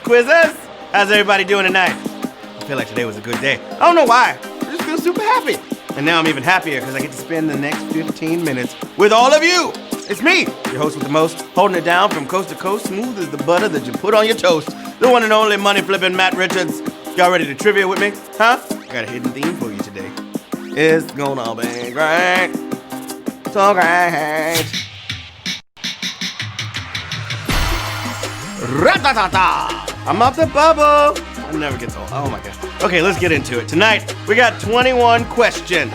quizzers. How's everybody doing tonight? I feel like today was a good day. I don't know why. I just feel super happy. And now I'm even happier because I get to spend the next 15 minutes with all of you. It's me, your host with the most, holding it down from coast to coast, smooth as the butter that you put on your toast. The one and only money-flipping Matt Richards. Y'all ready to trivia with me? Huh? I got a hidden theme for you today. It's gonna be great. So great. Ra-ta-ta-ta! I'm off the bubble. It never gets old. Oh my god. Okay, let's get into it. Tonight, we got 21 questions.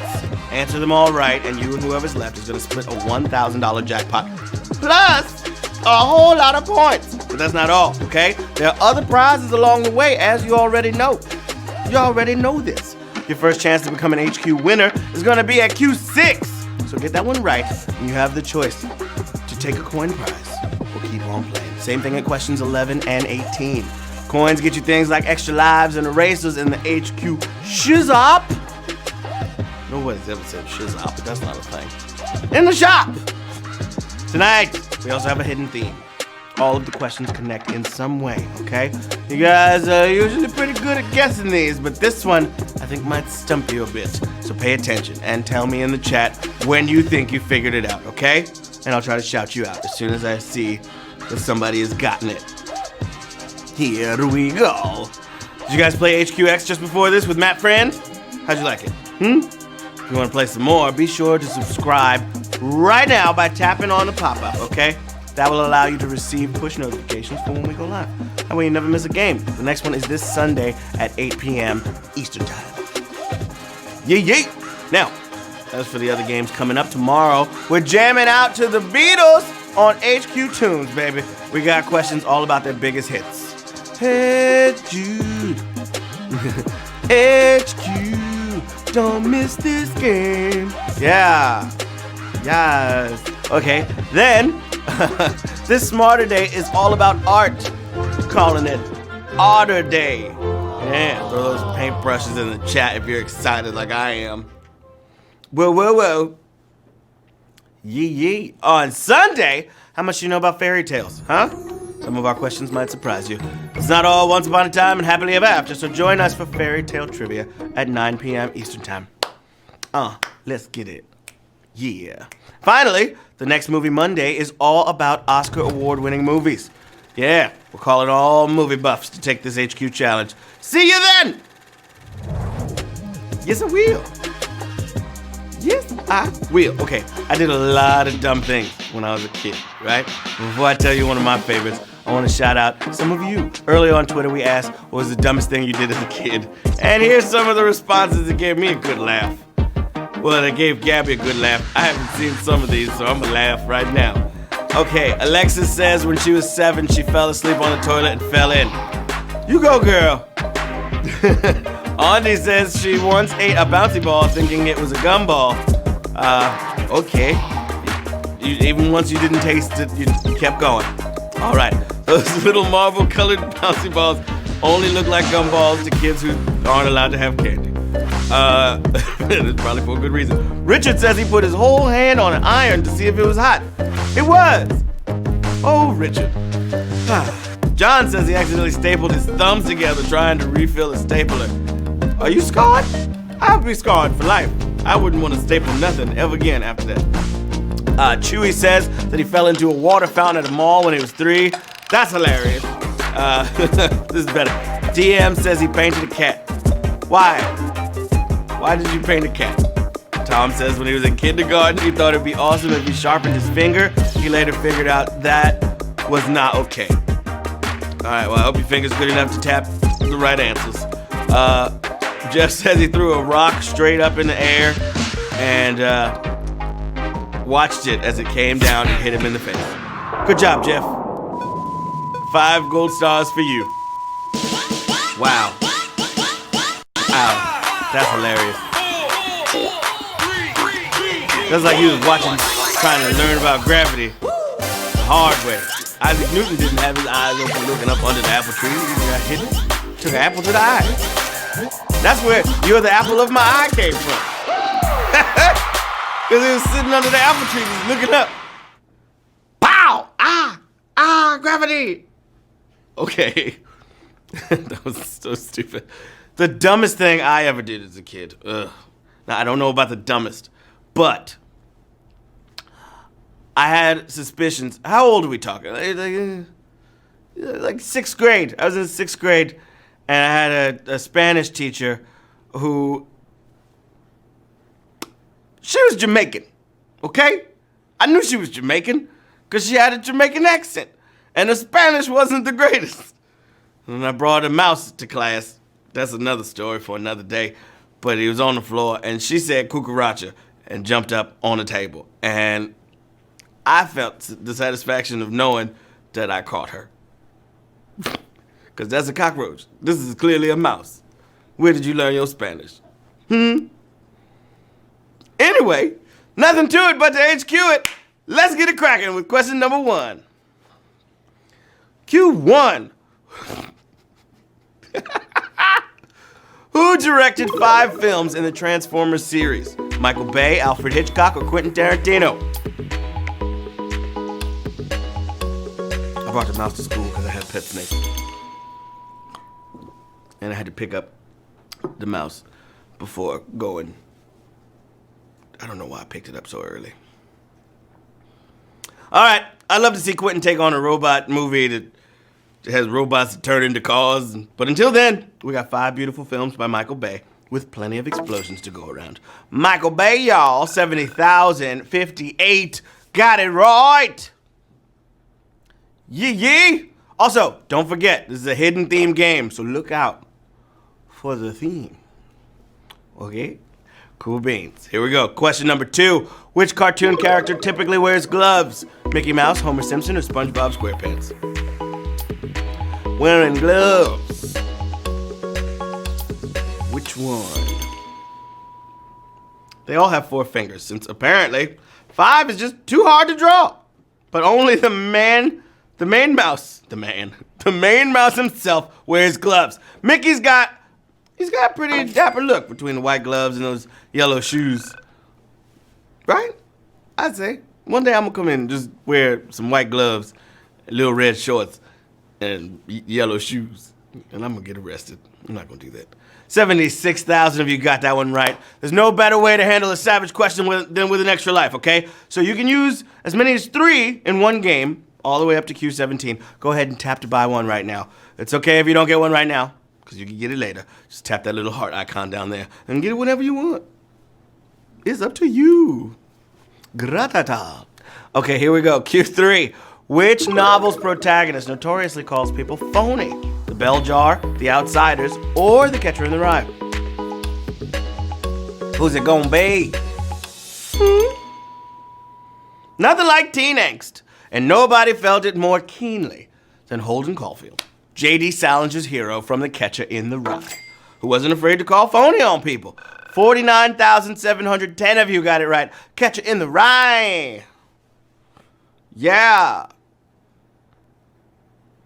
Answer them all right, and you and whoever's left is gonna split a $1,000 jackpot. Plus, a whole lot of points. But that's not all, okay? There are other prizes along the way, as you already know. You already know this. Your first chance to become an HQ winner is gonna be at Q6. So get that one right, and you have the choice to take a coin prize or keep on playing. Same thing at questions 11 and 18. Coins get you things like extra lives and erasers in the HQ Shizop. Nobody's ever said Shizop, but that's not a thing. In the shop! Tonight, we also have a hidden theme. All of the questions connect in some way, okay? You guys are usually pretty good at guessing these, but this one, I think might stump you a bit. So pay attention and tell me in the chat when you think you figured it out, okay? And I'll try to shout you out as soon as I see that somebody has gotten it. Here we go. Did you guys play HQX just before this with Matt Friend? How'd you like it? If you want to play some more, be sure to subscribe right now by tapping on the pop-up, okay? That will allow you to receive push notifications for when we go live. That way you never miss a game. The next one is this Sunday at 8 p.m. Eastern Time. Yay! Now, as for the other games coming up tomorrow, we're jamming out to the Beatles on HQ Tunes, baby. We got questions all about their biggest hits. Hey Jude, HQ, don't miss this game. Yeah, yes. Okay, then this Smarter Day is all about art. Calling it Otter Day. Yeah, throw those paintbrushes in the chat if you're excited like I am. Whoa. Yee. On Sunday, how much do you know about fairy tales, huh? Some of our questions might surprise you. It's not all once upon a time and happily ever after, so join us for fairy tale trivia at 9 p.m. Eastern Time. Let's get it. Yeah. Finally, the next Movie Monday is all about Oscar award-winning movies. Yeah, we're calling all movie buffs to take this HQ challenge. See you then! Yes, I will. Yes, I will. Okay, I did a lot of dumb things when I was a kid, right? Before I tell you one of my favorites, I want to shout out some of you. Earlier on Twitter, we asked, what was the dumbest thing you did as a kid? And here's some of the responses that gave me a good laugh. Well, they gave Gabby a good laugh. I haven't seen some of these, so I'm gonna laugh right now. Okay, Alexis says when she was 7, she fell asleep on the toilet and fell in. You go, girl. Andy says she once ate a bouncy ball thinking it was a gumball. Okay. Even once you didn't taste it, you kept going. All right. Those little marble-colored bouncy balls only look like gumballs to kids who aren't allowed to have candy. It's probably for a good reason. Richard says he put his whole hand on an iron to see if it was hot. It was. Oh, Richard. John says he accidentally stapled his thumbs together trying to refill a stapler. Are you scarred? I'd be scarred for life. I wouldn't want to staple nothing ever again after that. Chewy says that he fell into a water fountain at a mall when he was 3. That's hilarious. This is better. DM says he painted a cat. Why? Why did you paint a cat? Tom says when he was in kindergarten, he thought it'd be awesome if he sharpened his finger. He later figured out that was not okay. Alright, well, I hope your finger's good enough to tap the right answers. Jeff says he threw a rock straight up in the air and watched it as it came down and hit him in the face. Good job, Jeff. 5 gold stars for you. Wow. Ow. That's hilarious. That's like you was watching, trying to learn about gravity the hard way. Isaac Newton didn't have his eyes open looking up under the apple tree. He got hit. Took an apple to the eye. That's where "you're the apple of my eye" came from. Because he was sitting under the apple tree just looking up. Pow! Gravity! Okay. That was so stupid. The dumbest thing I ever did as a kid. Ugh. Now, I don't know about the dumbest, but I had suspicions. How old are we talking? Like sixth grade. I was in sixth grade, and I had a Spanish teacher who, she was Jamaican, okay? I knew she was Jamaican because she had a Jamaican accent, and the Spanish wasn't the greatest. And I brought a mouse to class. That's another story for another day. But he was on the floor, and she said cucaracha and jumped up on the table. And I felt the satisfaction of knowing that I caught her. Because that's a cockroach. This is clearly a mouse. Where did you learn your Spanish? Anyway, nothing to it but to HQ it. Let's get it cracking with question number 1. Q1. Who directed 5 films in the Transformers series? Michael Bay, Alfred Hitchcock, or Quentin Tarantino? I brought the mouse to school because I had a pet snake. And I had to pick up the mouse before going. I don't know why I picked it up so early. All right, I'd love to see Quentin take on a robot movie that has robots that turn into cars. But until then, we got 5 beautiful films by Michael Bay with plenty of explosions to go around. Michael Bay, y'all, 70,058. Got it right. Yee. Also, don't forget, this is a hidden theme game, so look out for the theme. Okay? Cool beans. Here we go. Question number 2. Which cartoon character typically wears gloves? Mickey Mouse, Homer Simpson, or SpongeBob SquarePants? Wearing gloves. Which one? They all have 4 fingers, since apparently 5 is just too hard to draw. But only the main mouse himself wears gloves. Mickey's got a pretty dapper look between the white gloves and those yellow shoes. Right? I'd say. One day I'm gonna come in and just wear some white gloves, little red shorts, and yellow shoes, and I'm gonna get arrested. I'm not gonna do that. 76,000 of you got that one right. There's no better way to handle a savage question than with an extra life, okay? So you can use as many as 3 in one game, all the way up to Q17. Go ahead and tap to buy one right now. It's okay if you don't get one right now, because you can get it later. Just tap that little heart icon down there and get it whenever you want. It's up to you. Gratata. Okay, here we go. Q3. Which novel's protagonist notoriously calls people phony? The Bell Jar, The Outsiders, or The Catcher in the Rye? Who's it gonna be? Nothing like teen angst, and nobody felt it more keenly than Holden Caulfield, J.D. Salinger's hero from The Catcher in the Rye, who wasn't afraid to call phony on people. 49,710 of you got it right. Catcher in the Rye. Yeah.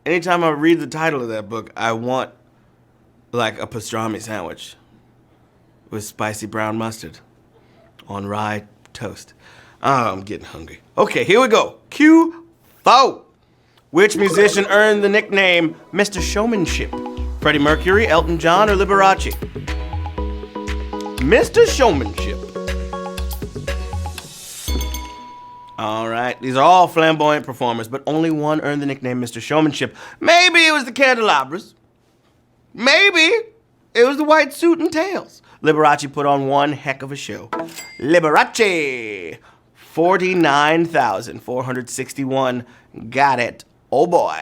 Anytime I read the title of that book, I want like a pastrami sandwich with spicy brown mustard on rye toast. Oh, I'm getting hungry. Okay, here we go. Q4. Which musician earned the nickname Mr. Showmanship? Freddie Mercury, Elton John, or Liberace? Mr. Showmanship. All right, these are all flamboyant performers, but only one earned the nickname Mr. Showmanship. Maybe it was the Candelabras. Maybe it was the White Suit and Tails. Liberace put on one heck of a show. Liberace. 49,461. Got it. Oh boy.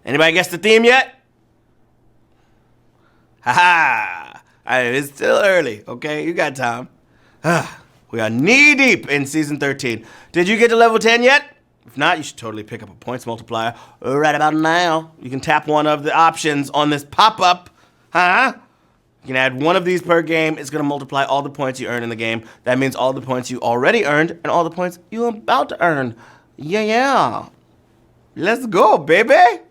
Anybody guess the theme yet? Ha-ha. It's still early, okay? You got time. We are knee-deep in Season 13. Did you get to level 10 yet? If not, you should totally pick up a points multiplier right about now. You can tap one of the options on this pop-up. You can add one of these per game. It's going to multiply all the points you earn in the game. That means all the points you already earned and all the points you're about to earn. Yeah. Let's go, baby.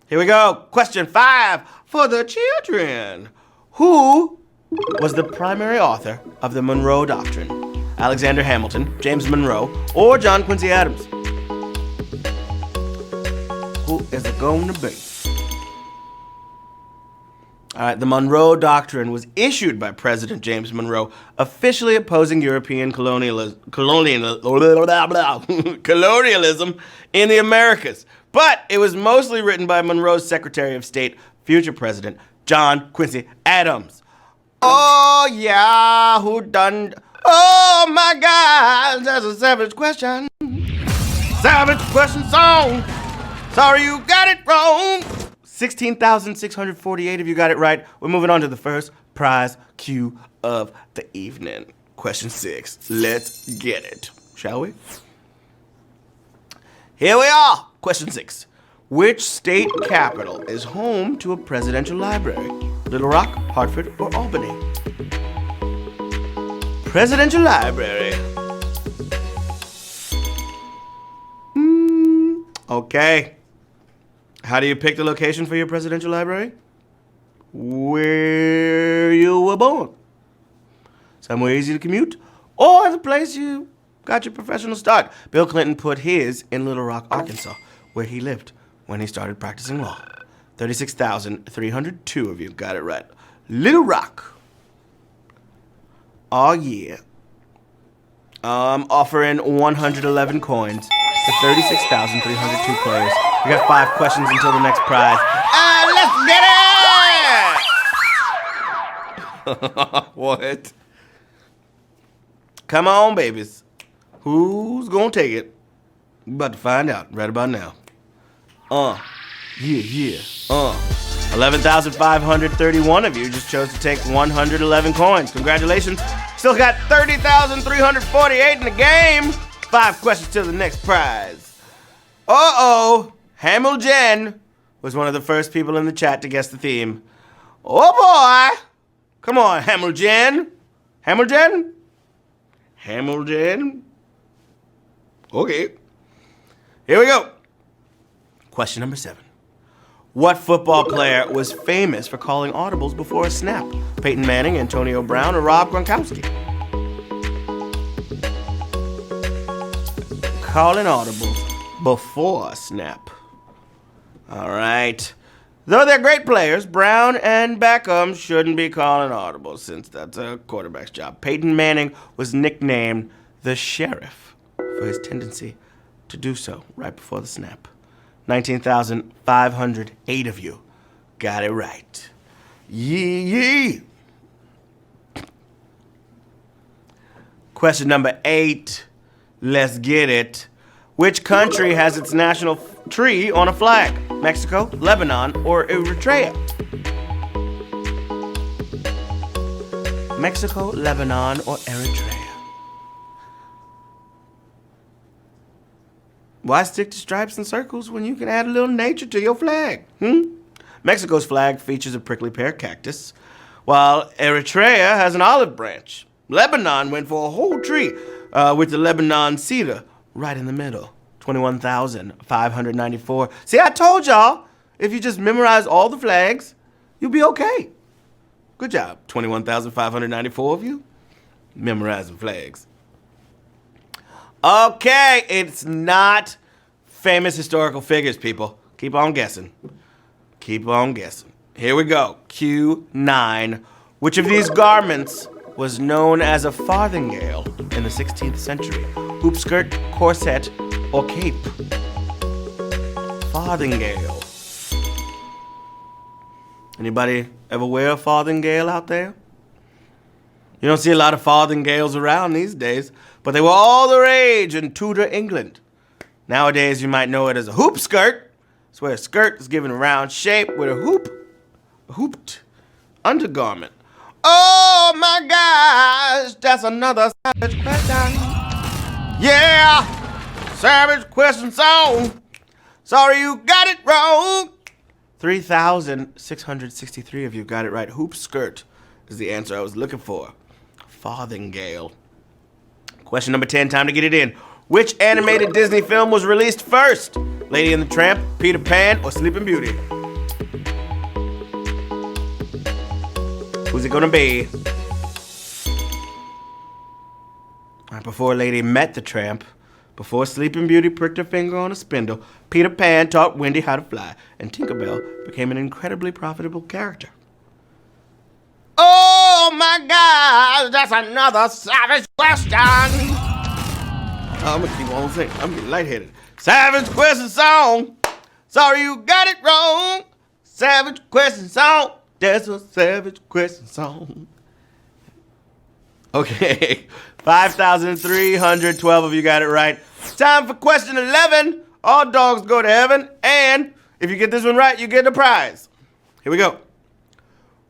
Here we go. Question 5 for the children. Who was the primary author of the Monroe Doctrine? Alexander Hamilton, James Monroe, or John Quincy Adams? Who is it going to be? All right, the Monroe Doctrine was issued by President James Monroe, officially opposing European colonialism in the Americas. But it was mostly written by Monroe's Secretary of State, future President John Quincy Adams. Oh, yeah, who done? Oh, my God, that's a savage question. Savage question song. Sorry you got it wrong. 16,648 of you got it right. We're moving on to the first prize cue of the evening. Question 6. Let's get it, shall we? Here we are. Question 6. Which state capital is home to a presidential library? Little Rock, Hartford, or Albany? Presidential library. Okay. How do you pick the location for your presidential library? Where you were born. Somewhere easy to commute, or the place you got your professional start. Bill Clinton put his in Little Rock, Arkansas, where he lived when he started practicing law. 36,302 of you got it right. Little Rock. Oh, yeah. Offering 111 coins to 36,302 players. We got 5 questions until the next prize. Let's get it! What? Come on, babies. Who's gonna take it? We're about to find out right about now. 11,531 of you just chose to take 111 coins. Congratulations. Still got 30,348 in the game. 5 questions till the next prize. Hamilton was one of the first people in the chat to guess the theme. Oh boy! Come on, Hamilton. Hamilton? Okay. Here we go. Question number 7. What football player was famous for calling audibles before a snap? Peyton Manning, Antonio Brown, or Rob Gronkowski? Calling audibles before a snap. All right. Though they're great players, Brown and Beckham shouldn't be calling audibles since that's a quarterback's job. Peyton Manning was nicknamed the Sheriff for his tendency to do so right before the snap. 19,508 of you got it right. Yee. Question number 8. Let's get it. Which country has its national tree on a flag? Mexico, Lebanon, or Eritrea? Mexico, Lebanon, or Eritrea? Why stick to stripes and circles when you can add a little nature to your flag? Mexico's flag features a prickly pear cactus, while Eritrea has an olive branch. Lebanon went for a whole tree with the Lebanon cedar right in the middle. 21,594. See, I told y'all, if you just memorize all the flags, you'll be okay. Good job, 21,594 of you memorizing flags. Okay, it's not famous historical figures, people. Keep on guessing. Keep on guessing. Here we go. Q9. Which of these garments was known as a farthingale in the 16th century? Hoop skirt, corset, or cape? Farthingale. Anybody ever wear a farthingale out there? You don't see a lot of farthingales around these days, but they were all the rage in Tudor England. Nowadays, you might know it as a hoop skirt. It's where a skirt is given a round shape with a hooped undergarment. Oh my gosh, that's another savage question. Yeah, savage question song. Sorry you got it wrong. 3,663 of you got it right. Hoop skirt is the answer I was looking for. Farthingale. Question number 10, time to get it in. Which animated Disney film was released first? Lady and the Tramp, Peter Pan, or Sleeping Beauty? Who's it gonna be? All right, before Lady met the Tramp, before Sleeping Beauty pricked her finger on a spindle, Peter Pan taught Wendy how to fly, and Tinkerbell became an incredibly profitable character. Oh my God, that's another savage question. I'm gonna keep on singing. I'm getting lightheaded. Savage question song. Sorry you got it wrong. Savage question song. That's a savage question song. Okay, 5,312 of you got it right. Time for question 11. All dogs go to heaven, and if you get this one right, you get a prize. Here we go.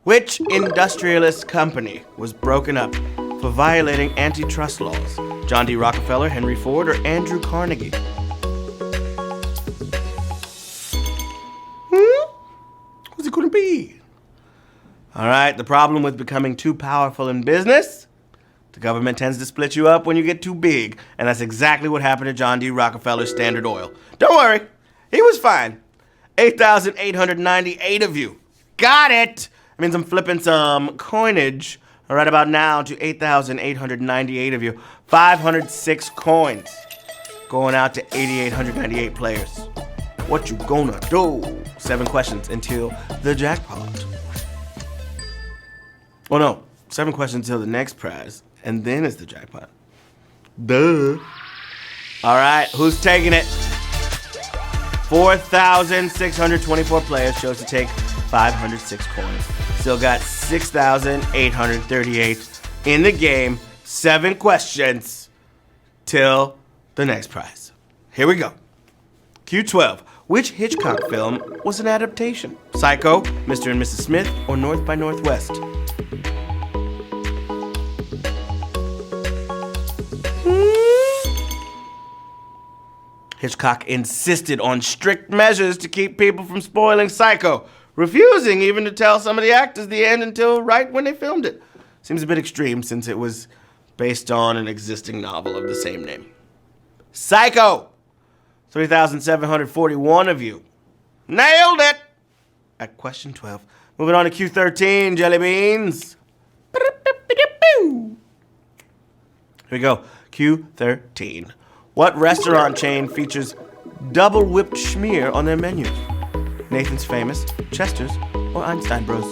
Which industrialist company was broken up for violating antitrust laws? John D. Rockefeller, Henry Ford, or Andrew Carnegie? Who's it gonna be? All right, the problem with becoming too powerful in business, the government tends to split you up when you get too big, and that's exactly what happened to John D. Rockefeller's Standard Oil. Don't worry, he was fine. 8,898 of you got it. That means I'm flipping some coinage right about now to 8,898 of you. 506 coins going out to 8,898 players. What you gonna do? 7 questions until the jackpot. Oh no, 7 questions until the next prize, and then it's the jackpot. Duh. All right, who's taking it? 4,624 players chose to take 506 coins. Still got 6,838 in the game. 7 questions till the next prize. Here we go. Q12. Which Hitchcock film was an adaptation? Psycho, Mr. and Mrs. Smith, or North by Northwest? Hitchcock insisted on strict measures to keep people from spoiling Psycho, refusing even to tell some of the actors the end until right when they filmed it. Seems a bit extreme since it was based on an existing novel of the same name. Psycho! 3,741 of you nailed it at question 12. Moving on to Q13, jelly beans. Here we go, Q13. What restaurant chain features double whipped schmear on their menu? Nathan's Famous, Chester's, or Einstein Bros?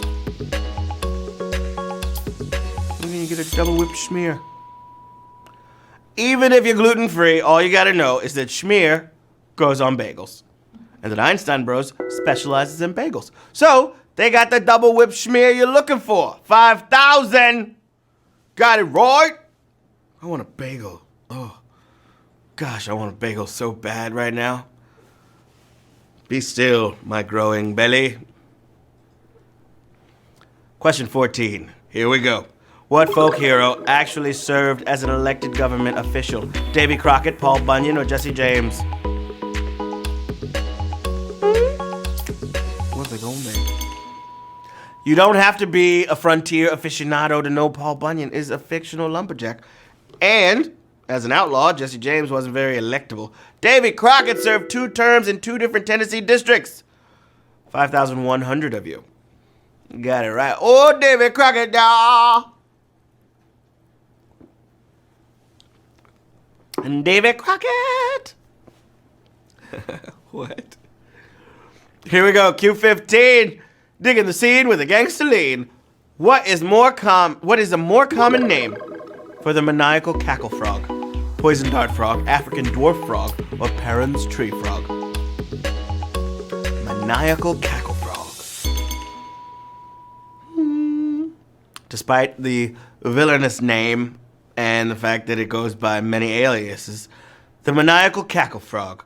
When you get a double whipped schmear. Even if you're gluten-free, all you gotta know is that schmear goes on bagels, and that Einstein Bros specializes in bagels. So they got the double whipped schmear you're looking for. 5,000. Got it right. I want a bagel. Oh. Gosh, I want a bagel so bad right now. Be still, my growing belly. Question 14. Here we go. What folk hero actually served as an elected government official? Davy Crockett, Paul Bunyan, or Jesse James? What's it gonna be? You don't have to be a frontier aficionado to know Paul Bunyan is a fictional lumberjack. And as an outlaw, Jesse James wasn't very electable. Davy Crockett served 2 terms in 2 different Tennessee districts. 5,100 of you got it right. Oh, Davy Crockett, y'all. And Davy Crockett. What? Here we go, Q15. Digging the scene with a gangster lean. What is a more common name for the maniacal cackle frog? Poison dart frog, African dwarf frog, or Perrin's tree frog? Maniacal cackle frog. Despite the villainous name and the fact that it goes by many aliases, the maniacal cackle frog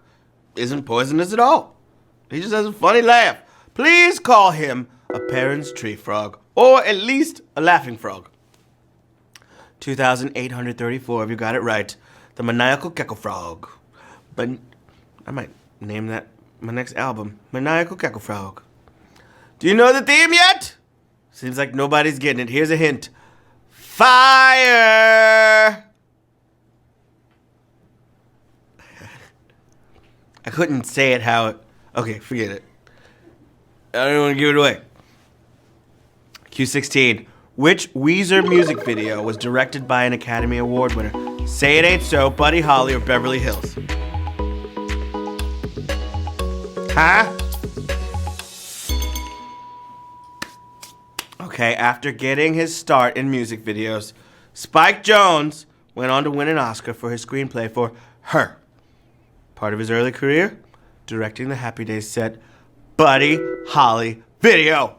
isn't poisonous at all. He just has a funny laugh. Please call him a Perrin's tree frog, or at least a laughing frog. 2,834 of you got it right. The maniacal cackle frog. But I might name that my next album, Maniacal Cackle Frog. Do you know the theme yet? Seems like nobody's getting it. Here's a hint. Fire! I couldn't say it how it... Okay, forget it. I don't want to give it away. Q16. Which Weezer music video was directed by an Academy Award winner? Say It Ain't So, Buddy Holly, or Beverly Hills? Huh? Okay, after getting his start in music videos, Spike Jonze went on to win an Oscar for his screenplay for Her. Part of his early career, directing the Happy Days set Buddy Holly video.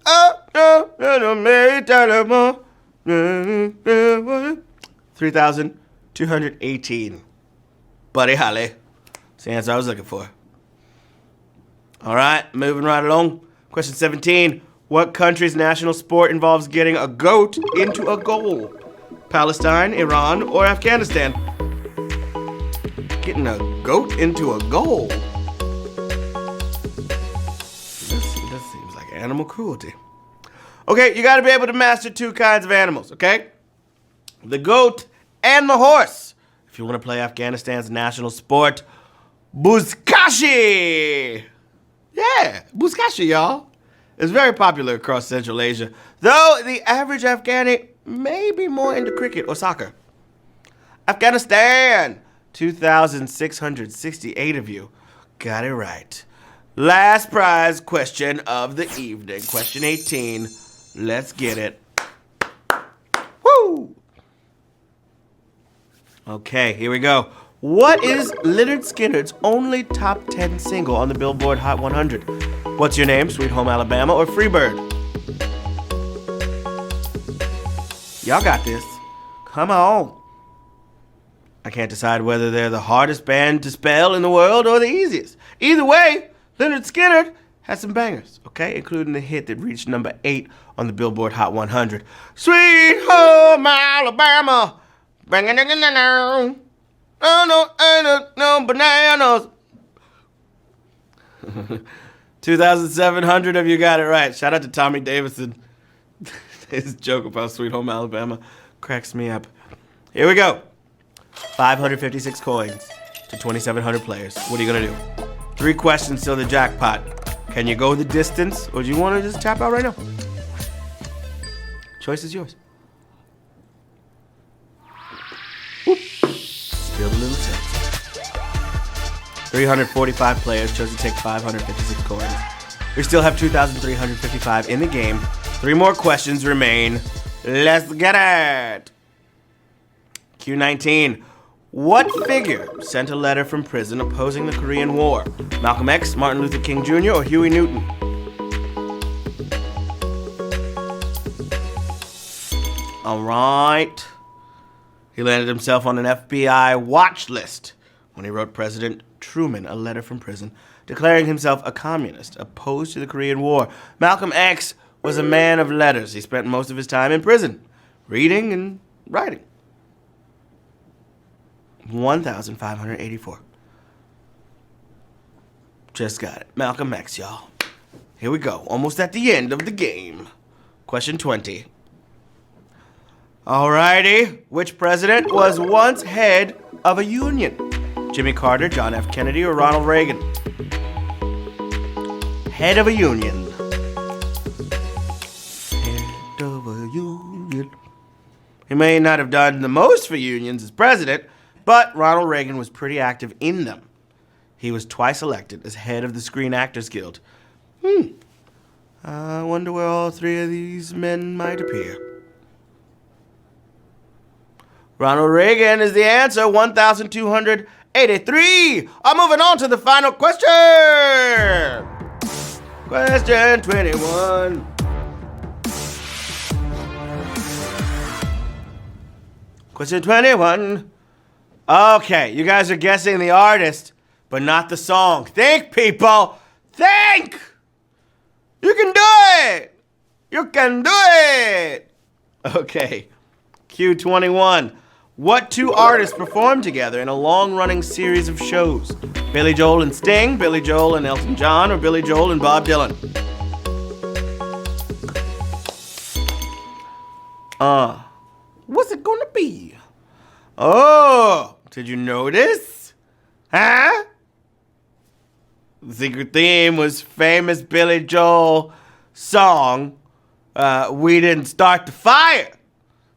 3,218. Buddy Holly. That's the answer I was looking for. All right, moving right along. Question 17. What country's national sport involves getting a goat into a goal? Palestine, Iran, or Afghanistan? Getting a goat into a goal? This seems like animal cruelty. Okay, you gotta be able to master two kinds of animals, okay? The goat and the horse. If you want to play Afghanistan's national sport, Buzkashi. Yeah, Buzkashi, y'all. It's very popular across Central Asia, though the average Afghani may be more into cricket or soccer. Afghanistan, 2,668 of you got it right. Last prize question of the evening, question 18. Let's get it. Woo! Okay, here we go. What is Lynyrd Skynyrd's only top 10 single on the Billboard Hot 100? What's Your Name, Sweet Home Alabama, or Freebird? Y'all got this. Come on. I can't decide whether they're the hardest band to spell in the world or the easiest. Either way, Lynyrd Skynyrd has some bangers, okay? Including the hit that reached number 8 on the Billboard Hot 100. Sweet Home Alabama. Bang-a-ding-a-ding-a-ding. No bananas. 2,700 of you got it right. Shout out to Tommy Davidson. His joke about Sweet Home Alabama cracks me up. Here we go. 556 coins to 2,700 players. What are you gonna do? 3 questions till the jackpot. Can you go the distance, or do you want to just tap out right now? Choice is yours. Whoop. Feel the little tip. 345 players chose to take 556 coins. We still have 2,355 in the game. 3 more questions remain. Let's get it. Q19. What figure sent a letter from prison opposing the Korean War? Malcolm X, Martin Luther King Jr., or Huey Newton? All right. He landed himself on an FBI watch list when he wrote President Truman a letter from prison declaring himself a communist opposed to the Korean War. Malcolm X was a man of letters. He spent most of his time in prison, reading and writing. 1,584. Just got it. Malcolm X, y'all. Here we go. Almost at the end of the game. Question 20. Alrighty. Which president was once head of a union? Jimmy Carter, John F. Kennedy, or Ronald Reagan? Head of a union. Head of a union. He may not have done the most for unions as president, but Ronald Reagan was pretty active in them. He was twice elected as head of the Screen Actors Guild. I wonder where all 3 of these men might appear. Ronald Reagan is the answer. 1,283. I'm moving on to the final question. Question 21. Question 21. Okay, you guys are guessing the artist, but not the song. Think, people. Think! You can do it! You can do it! Okay, Q21. What 2 artists performed together in a long-running series of shows? Billy Joel and Sting, Billy Joel and Elton John, or Billy Joel and Bob Dylan? What's it gonna be? Oh, did you notice? Huh? The secret theme was famous Billy Joel song, We Didn't Start the Fire.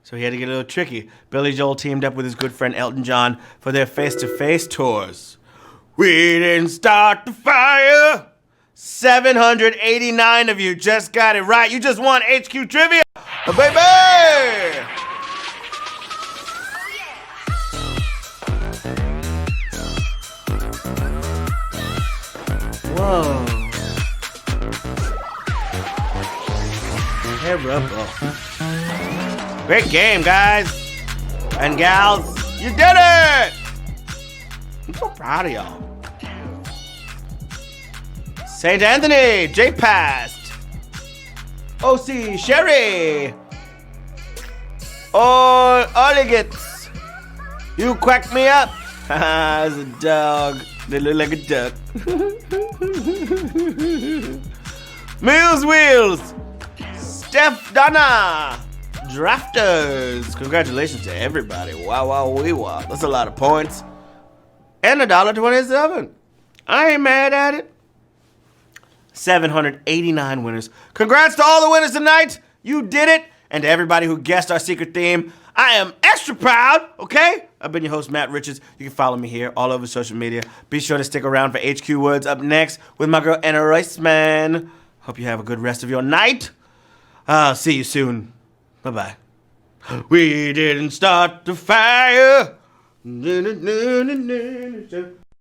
So he had to get a little tricky. Billy Joel teamed up with his good friend Elton John for their face-to-face tours. We didn't start the fire, 789 of you just got it right. You just won HQ Trivia, baby! Whoa. Terrible. Great game, guys and gals. You did it! I'm so proud of y'all. St. Anthony, J Past. OC Sherry. Oh, Oligits. You quacked me up. Haha, as a dog. They look like a duck. Mills Wheels. Steph Donna. Drafters. Congratulations to everybody. Wow, wow, wee, wow. That's a lot of points. And $1.27. I ain't mad at it. 789 winners. Congrats to all the winners tonight. You did it. And to everybody who guessed our secret theme, I am extra proud, okay? I've been your host, Matt Richards. You can follow me here all over social media. Be sure to stick around for HQ Woods up next with my girl, Anna Roisman. Hope you have a good rest of your night. I'll see you soon. Bye-bye. We didn't start the fire.